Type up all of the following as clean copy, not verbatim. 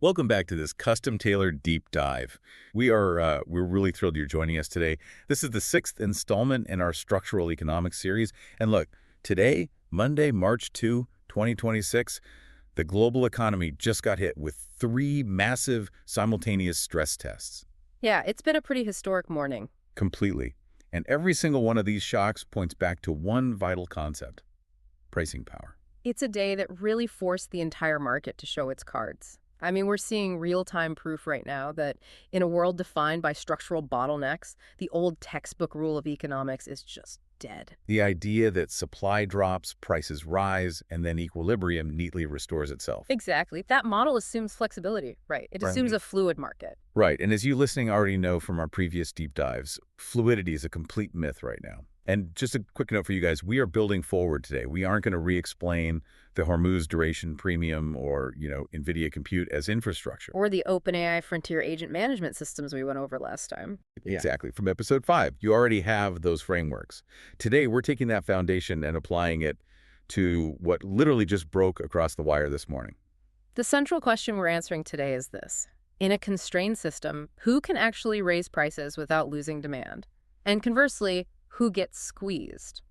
Welcome back to this custom-tailored deep dive. We're really thrilled you're joining us today. This is the 6th installment in our structural economics series. And look, today, Monday, March 2026, the global economy just got hit with 3 massive simultaneous stress tests. Yeah, it's been a pretty historic morning. Completely. And every single one of these shocks points back to one vital concept: pricing power. It's a day that really forced the entire market to show its cards. I mean, we're seeing real-time proof right now that in a world defined by structural bottlenecks, the old textbook rule of economics is just dead. The idea that supply drops, prices rise, and then equilibrium neatly restores itself. Exactly. That model assumes flexibility, right? It assumes a fluid market. Right. And as you listening already know from our previous deep dives, fluidity is a complete myth right now. And just a quick note for you guys, we are building forward today. We aren't going to re-explain the Hormuz duration premium or, NVIDIA compute as infrastructure. Or the OpenAI frontier agent management systems we went over last time. Exactly. From episode 5, you already have those frameworks. Today, we're taking that foundation and applying it to what literally just broke across the wire this morning. The central question we're answering today is this. In a constrained system, who can actually raise prices without losing demand? And conversely, who gets squeezed?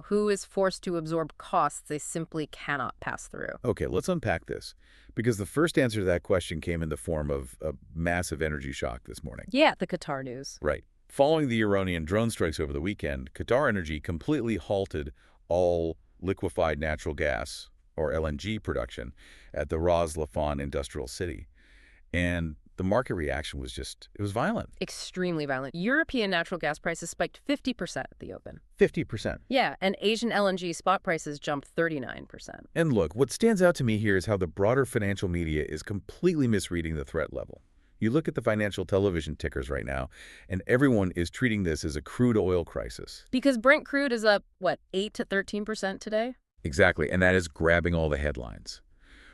Who is forced to absorb costs they simply cannot pass through? Okay, let's unpack this, because the first answer to that question came in the form of a massive energy shock this morning. Yeah, the Qatar news. Right. Following the Iranian drone strikes over the weekend, QatarEnergy completely halted all liquefied natural gas, or LNG, production at the Ras Laffan Industrial City. And the market reaction was it was violent. Extremely violent. European natural gas prices spiked 50% at the open. 50%. Yeah, and Asian LNG spot prices jumped 39%. And look, what stands out to me here is how the broader financial media is completely misreading the threat level. You look at the financial television tickers right now, and everyone is treating this as a crude oil crisis. Because Brent crude is up, 8 to 13% today? Exactly, and that is grabbing all the headlines.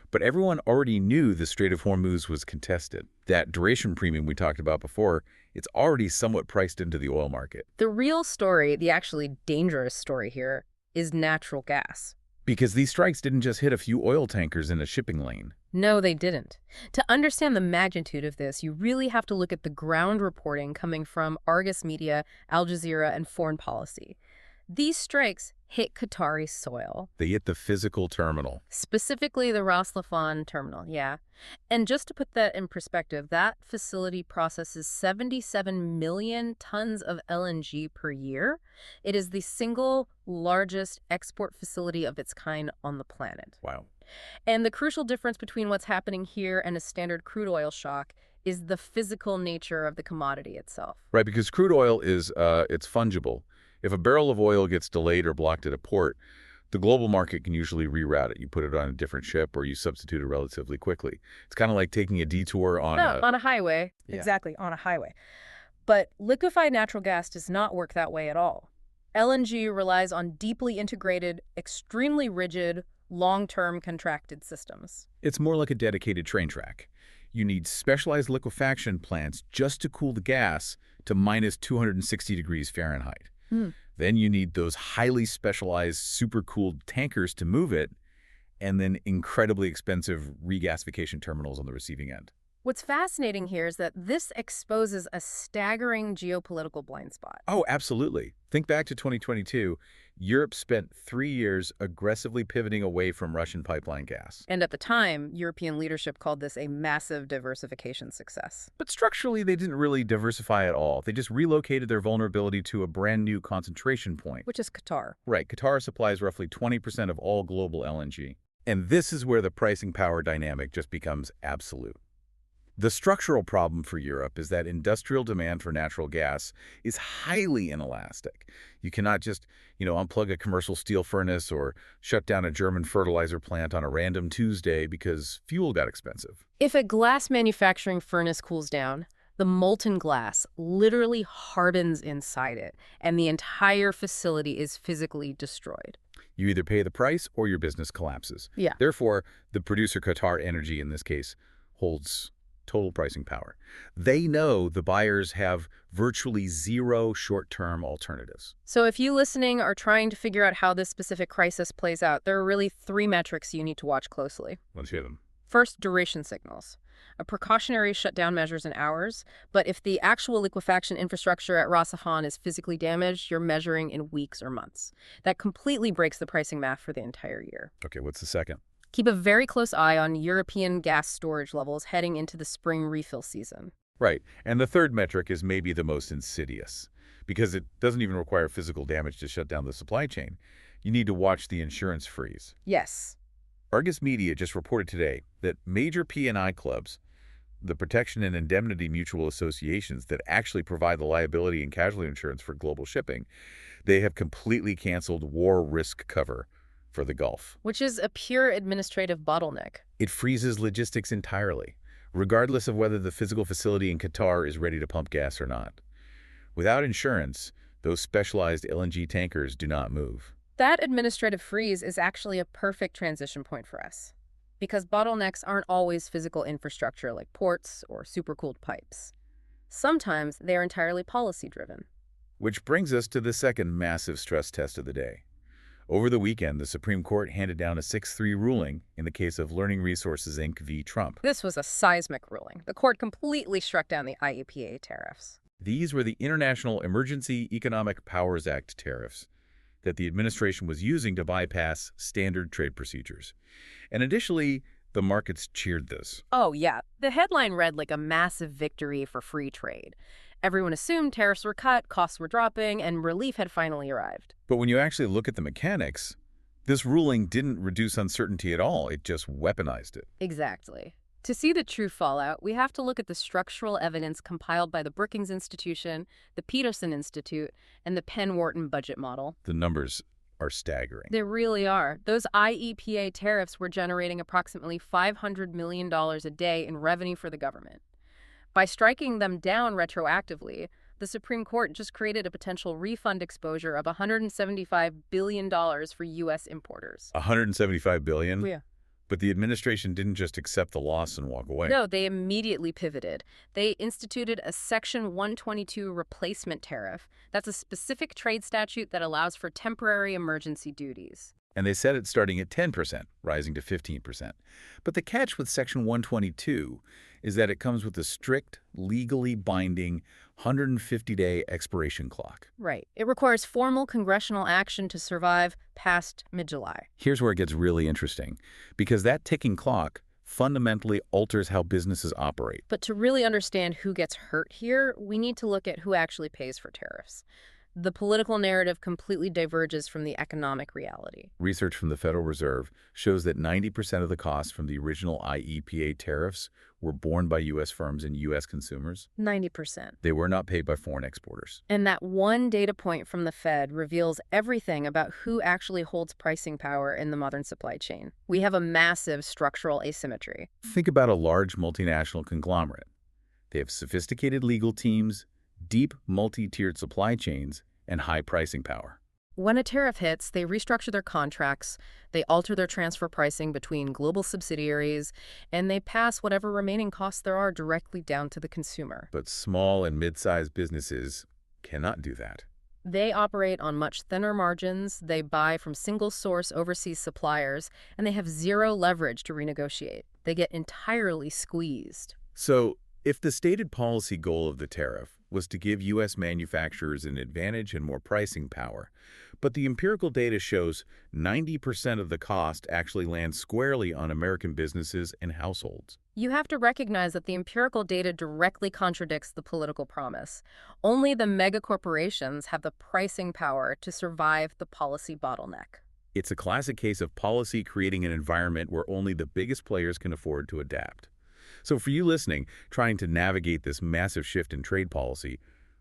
But everyone already knew the Strait of Hormuz was contested. That duration premium we talked about before, it's already somewhat priced into the oil market. The real story, the actually dangerous story here, is natural gas. Because these strikes didn't just hit a few oil tankers in a shipping lane. No, they didn't. To understand the magnitude of this, you really have to look at the ground reporting coming from Argus Media, Al Jazeera, and Foreign Policy. These strikes hit Qatari soil. They hit the physical terminal. Specifically the Ras Laffan terminal, yeah. And just to put that in perspective, that facility processes 77 million tons of LNG per year. It is the single largest export facility of its kind on the planet. Wow. And the crucial difference between what's happening here and a standard crude oil shock is the physical nature of the commodity itself. Right, because crude oil is it's fungible. If a barrel of oil gets delayed or blocked at a port, the global market can usually reroute it. You put it on a different ship or you substitute it relatively quickly. It's kind of like taking a detour on a highway. Yeah. Exactly, on a highway. But liquefied natural gas does not work that way at all. LNG relies on deeply integrated, extremely rigid, long-term contracted systems. It's more like a dedicated train track. You need specialized liquefaction plants just to cool the gas to minus 260 degrees Fahrenheit. Then you need those highly specialized, super-cooled tankers to move it, and then incredibly expensive regasification terminals on the receiving end. What's fascinating here is that this exposes a staggering geopolitical blind spot. Oh, absolutely. Think back to 2022. Europe spent 3 years aggressively pivoting away from Russian pipeline gas. And at the time, European leadership called this a massive diversification success. But structurally, they didn't really diversify at all. They just relocated their vulnerability to a brand new concentration point. Which is Qatar. Right. Qatar supplies roughly 20% of all global LNG. And this is where the pricing power dynamic just becomes absolute. The structural problem for Europe is that industrial demand for natural gas is highly inelastic. You cannot just, unplug a commercial steel furnace or shut down a German fertilizer plant on a random Tuesday because fuel got expensive. If a glass manufacturing furnace cools down, the molten glass literally hardens inside it, and the entire facility is physically destroyed. You either pay the price or your business collapses. Yeah. Therefore, the producer QatarEnergy in this case holds total pricing power. They know the buyers have virtually zero short-term alternatives. So if you listening are trying to figure out how this specific crisis plays out, there are really 3 metrics you need to watch closely. Let's hear them. First, duration signals. a precautionary shutdown measures in hours, but if the actual liquefaction infrastructure at Ras Laffan is physically damaged, you're measuring in weeks or months. That completely breaks the pricing math for the entire year. Okay, what's the second? Keep a very close eye on European gas storage levels heading into the spring refill season. Right, and the third metric is maybe the most insidious, because it doesn't even require physical damage to shut down the supply chain. You need to watch the insurance freeze. Yes. Argus Media just reported today that major P&I clubs, the protection and indemnity mutual associations that actually provide the liability and casualty insurance for global shipping, they have completely canceled war risk cover for the Gulf. Which is a pure administrative bottleneck. It freezes logistics entirely, regardless of whether the physical facility in Qatar is ready to pump gas or not. Without insurance, those specialized LNG tankers do not move. That administrative freeze is actually a perfect transition point for us, because bottlenecks aren't always physical infrastructure like ports or supercooled pipes. Sometimes they are entirely policy-driven. Which brings us to the second massive stress test of the day. Over the weekend, the Supreme Court handed down a 6-3 ruling in the case of Learning Resources, Inc. v. Trump. This was a seismic ruling. The court completely struck down the IEEPA tariffs. These were the International Emergency Economic Powers Act tariffs that the administration was using to bypass standard trade procedures. And initially, the markets cheered this. Oh, yeah. The headline read like a massive victory for free trade. Everyone assumed tariffs were cut, costs were dropping, and relief had finally arrived. But when you actually look at the mechanics, this ruling didn't reduce uncertainty at all. It just weaponized it. Exactly. To see the true fallout, we have to look at the structural evidence compiled by the Brookings Institution, the Peterson Institute, and the Penn Wharton Budget Model. The numbers are staggering. They really are. Those IEEPA tariffs were generating approximately $500 million a day in revenue for the government. By striking them down retroactively, the Supreme Court just created a potential refund exposure of $175 billion for U.S. importers. $175 billion? Yeah. But the administration didn't just accept the loss and walk away. No, they immediately pivoted. They instituted a Section 122 replacement tariff. That's a specific trade statute that allows for temporary emergency duties. And they set it starting at 10%, rising to 15%. But the catch with Section 122 is that it comes with a strict, legally binding 150-day expiration clock. Right. It requires formal congressional action to survive past mid-July. Here's where it gets really interesting, because that ticking clock fundamentally alters how businesses operate. But to really understand who gets hurt here, we need to look at who actually pays for tariffs. The political narrative completely diverges from the economic reality. Research from the Federal Reserve shows that 90% of the costs from the original IEEPA tariffs were borne by U.S. firms and U.S. consumers. 90%. They were not paid by foreign exporters. And that one data point from the Fed reveals everything about who actually holds pricing power in the modern supply chain. We have a massive structural asymmetry. Think about a large multinational conglomerate. They have sophisticated legal teams, deep multi-tiered supply chains, and high pricing power. When a tariff hits, they restructure their contracts, they alter their transfer pricing between global subsidiaries, and they pass whatever remaining costs there are directly down to the consumer. But small and mid-sized businesses cannot do that. They operate on much thinner margins, they buy from single-source overseas suppliers, and they have zero leverage to renegotiate. They get entirely squeezed. So, if the stated policy goal of the tariff was to give U.S. manufacturers an advantage and more pricing power, but the empirical data shows 90% of the cost actually lands squarely on American businesses and households. You have to recognize that the empirical data directly contradicts the political promise. Only the megacorporations have the pricing power to survive the policy bottleneck. It's a classic case of policy creating an environment where only the biggest players can afford to adapt. So for you listening, trying to navigate this massive shift in trade policy,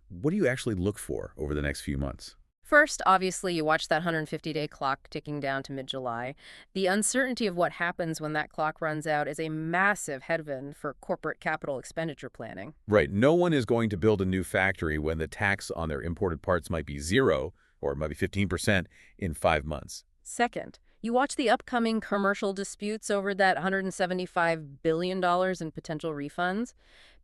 what do you actually look for over the next few months? First, obviously, you watch that 150-day clock ticking down to mid-July. The uncertainty of what happens when that clock runs out is a massive headwind for corporate capital expenditure planning. Right. No one is going to build a new factory when the tax on their imported parts might be 0 or it might be 15% in 5 months. Second, you watch the upcoming commercial disputes over that $175 billion in potential refunds.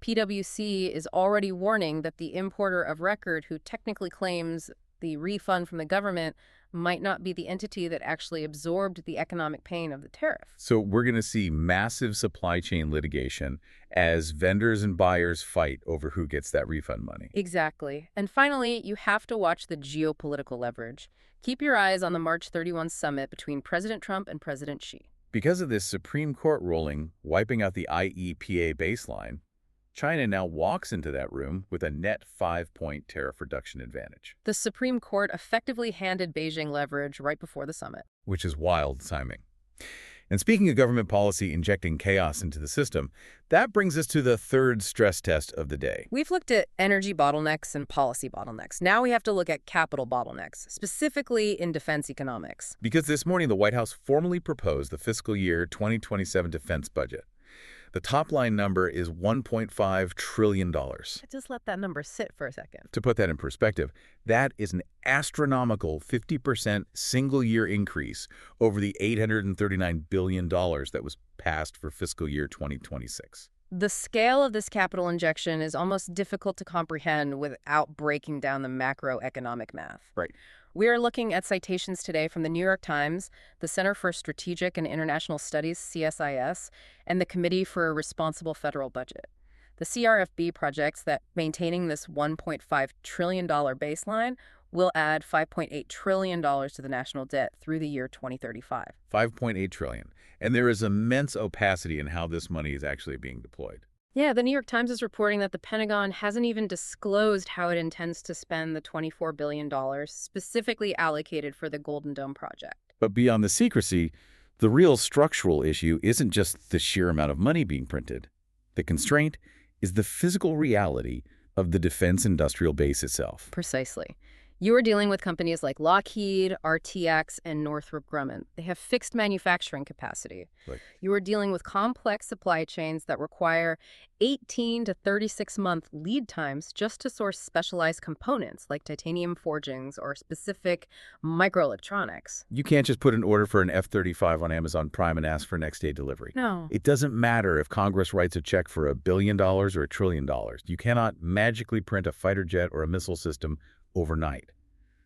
PwC is already warning that the importer of record who technically claims the refund from the government might not be the entity that actually absorbed the economic pain of the tariff. So we're going to see massive supply chain litigation as vendors and buyers fight over who gets that refund money. Exactly. And finally, you have to watch the geopolitical leverage. Keep your eyes on the March 31 summit between President Trump and President Xi. Because of this Supreme Court ruling wiping out the IEEPA baseline, China now walks into that room with a net 5-point tariff reduction advantage. The Supreme Court effectively handed Beijing leverage right before the summit. Which is wild timing. And speaking of government policy injecting chaos into the system, that brings us to the third stress test of the day. We've looked at energy bottlenecks and policy bottlenecks. Now we have to look at capital bottlenecks, specifically in defense economics. Because this morning, the White House formally proposed the fiscal year 2027 defense budget. The top-line number is $1.5 trillion. Just let that number sit for a second. To put that in perspective, that is an astronomical 50% single-year increase over the $839 billion that was passed for fiscal year 2026. The scale of this capital injection is almost difficult to comprehend without breaking down the macroeconomic math. Right. We are looking at citations today from the New York Times, the Center for Strategic and International Studies, CSIS, and the Committee for a Responsible Federal Budget. The CRFB projects that maintaining this $1.5 trillion baseline will add $5.8 trillion to the national debt through the year 2035. $5.8 trillion. And there is immense opacity in how this money is actually being deployed. Yeah, the New York Times is reporting that the Pentagon hasn't even disclosed how it intends to spend the $24 billion specifically allocated for the Golden Dome project. But beyond the secrecy, the real structural issue isn't just the sheer amount of money being printed. The constraint is the physical reality of the defense industrial base itself. Precisely. You are dealing with companies like Lockheed, RTX, and Northrop Grumman. They have fixed manufacturing capacity. Right. You are dealing with complex supply chains that require 18 to 36-month lead times just to source specialized components like titanium forgings or specific microelectronics. You can't just put an order for an F-35 on Amazon Prime and ask for next-day delivery. No. It doesn't matter if Congress writes a check for $1 billion or $1 trillion. You cannot magically print a fighter jet or a missile system overnight.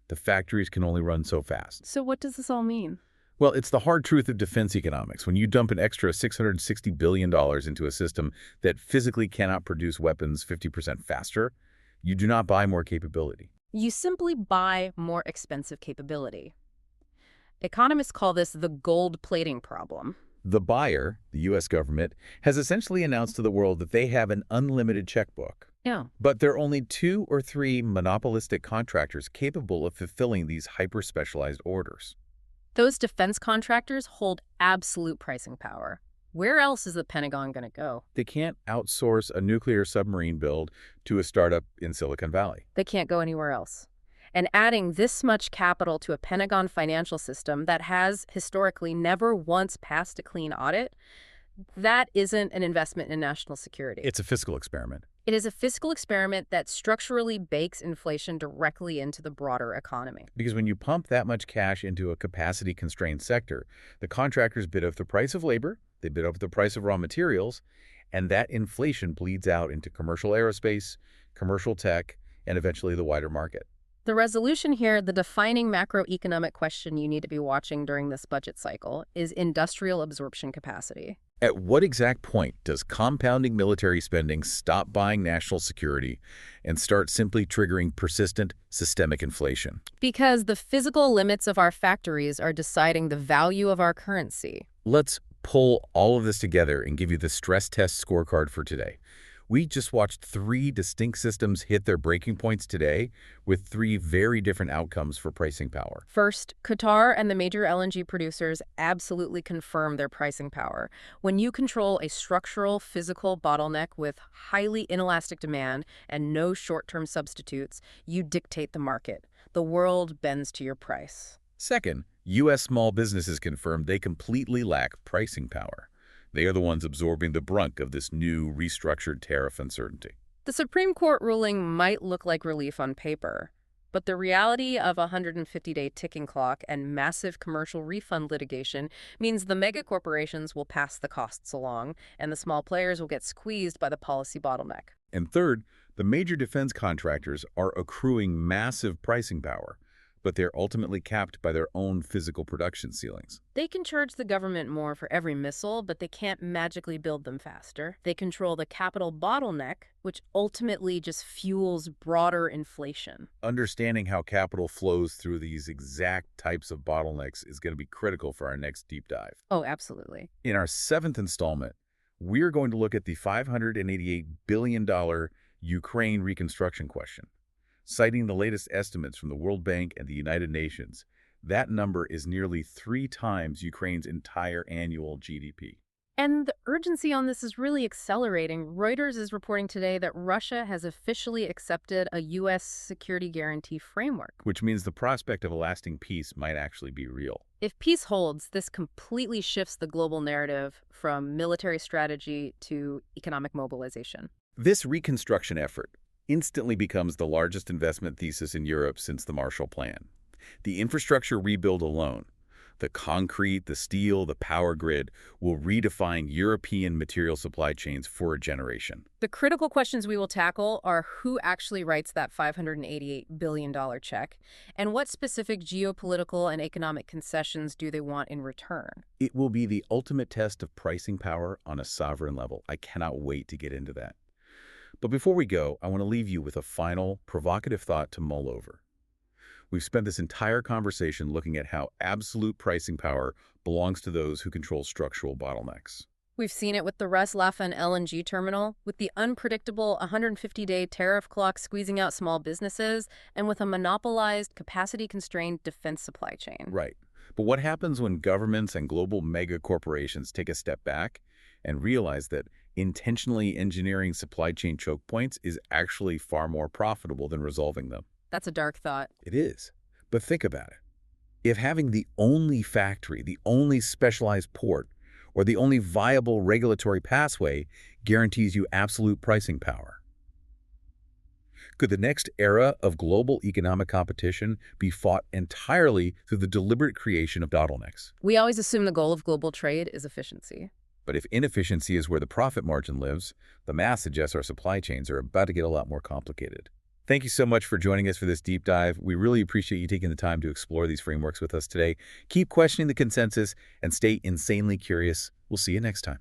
The factories can only run so fast. So what does this all mean? Well, it's the hard truth of defense economics. When you dump an extra $660 billion into a system that physically cannot produce weapons 50% faster, you do not buy more capability. You simply buy more expensive capability. Economists call this the gold plating problem. The buyer, the U.S. government, has essentially announced to the world that they have an unlimited checkbook. Yeah. But there are only 2 or 3 monopolistic contractors capable of fulfilling these hyper-specialized orders. Those defense contractors hold absolute pricing power. Where else is the Pentagon going to go? They can't outsource a nuclear submarine build to a startup in Silicon Valley. They can't go anywhere else. And adding this much capital to a Pentagon financial system that has historically never once passed a clean audit, that isn't an investment in national security. It's a fiscal experiment. It is a fiscal experiment that structurally bakes inflation directly into the broader economy. Because when you pump that much cash into a capacity-constrained sector, the contractors bid up the price of labor, they bid up the price of raw materials, and that inflation bleeds out into commercial aerospace, commercial tech, and eventually the wider market. The resolution here, the defining macroeconomic question you need to be watching during this budget cycle, is industrial absorption capacity. At what exact point does compounding military spending stop buying national security and start simply triggering persistent systemic inflation? Because the physical limits of our factories are deciding the value of our currency. Let's pull all of this together and give you the stress test scorecard for today. We just watched 3 distinct systems hit their breaking points today with 3 very different outcomes for pricing power. First, Qatar and the major LNG producers absolutely confirm their pricing power. When you control a structural, physical bottleneck with highly inelastic demand and no short-term substitutes, you dictate the market. The world bends to your price. Second, U.S. small businesses confirmed they completely lack pricing power. They are the ones absorbing the brunt of this new restructured tariff uncertainty. The Supreme Court ruling might look like relief on paper, but the reality of a 150-day ticking clock and massive commercial refund litigation means the mega corporations will pass the costs along, and the small players will get squeezed by the policy bottleneck. And third, the major defense contractors are accruing massive pricing power, but they're ultimately capped by their own physical production ceilings. They can charge the government more for every missile, but they can't magically build them faster. They control the capital bottleneck, which ultimately just fuels broader inflation. Understanding how capital flows through these exact types of bottlenecks is going to be critical for our next deep dive. Oh, absolutely. In our 7th installment, we're going to look at the $588 billion Ukraine reconstruction question. Citing the latest estimates from the World Bank and the United Nations, that number is nearly 3 times Ukraine's entire annual GDP. And the urgency on this is really accelerating. Reuters is reporting today that Russia has officially accepted a U.S. security guarantee framework. Which means the prospect of a lasting peace might actually be real. If peace holds, this completely shifts the global narrative from military strategy to economic mobilization. This reconstruction effort instantly becomes the largest investment thesis in Europe since the Marshall Plan. The infrastructure rebuild alone, the concrete, the steel, the power grid, will redefine European material supply chains for a generation. The critical questions we will tackle are who actually writes that $588 billion check, and what specific geopolitical and economic concessions do they want in return? It will be the ultimate test of pricing power on a sovereign level. I cannot wait to get into that. But before we go, I want to leave you with a final, provocative thought to mull over. We've spent this entire conversation looking at how absolute pricing power belongs to those who control structural bottlenecks. We've seen it with the Ras Laffan LNG terminal, with the unpredictable 150-day tariff clock squeezing out small businesses, and with a monopolized, capacity-constrained defense supply chain. Right. But what happens when governments and global mega corporations take a step back and realize that intentionally engineering supply chain choke points is actually far more profitable than resolving them? That's a dark thought. It is. But think about it. If having the only factory, the only specialized port, or the only viable regulatory pathway guarantees you absolute pricing power, could the next era of global economic competition be fought entirely through the deliberate creation of bottlenecks? We always assume the goal of global trade is efficiency. But if inefficiency is where the profit margin lives, the math suggests our supply chains are about to get a lot more complicated. Thank you so much for joining us for this deep dive. We really appreciate you taking the time to explore these frameworks with us today. Keep questioning the consensus and stay insanely curious. We'll see you next time.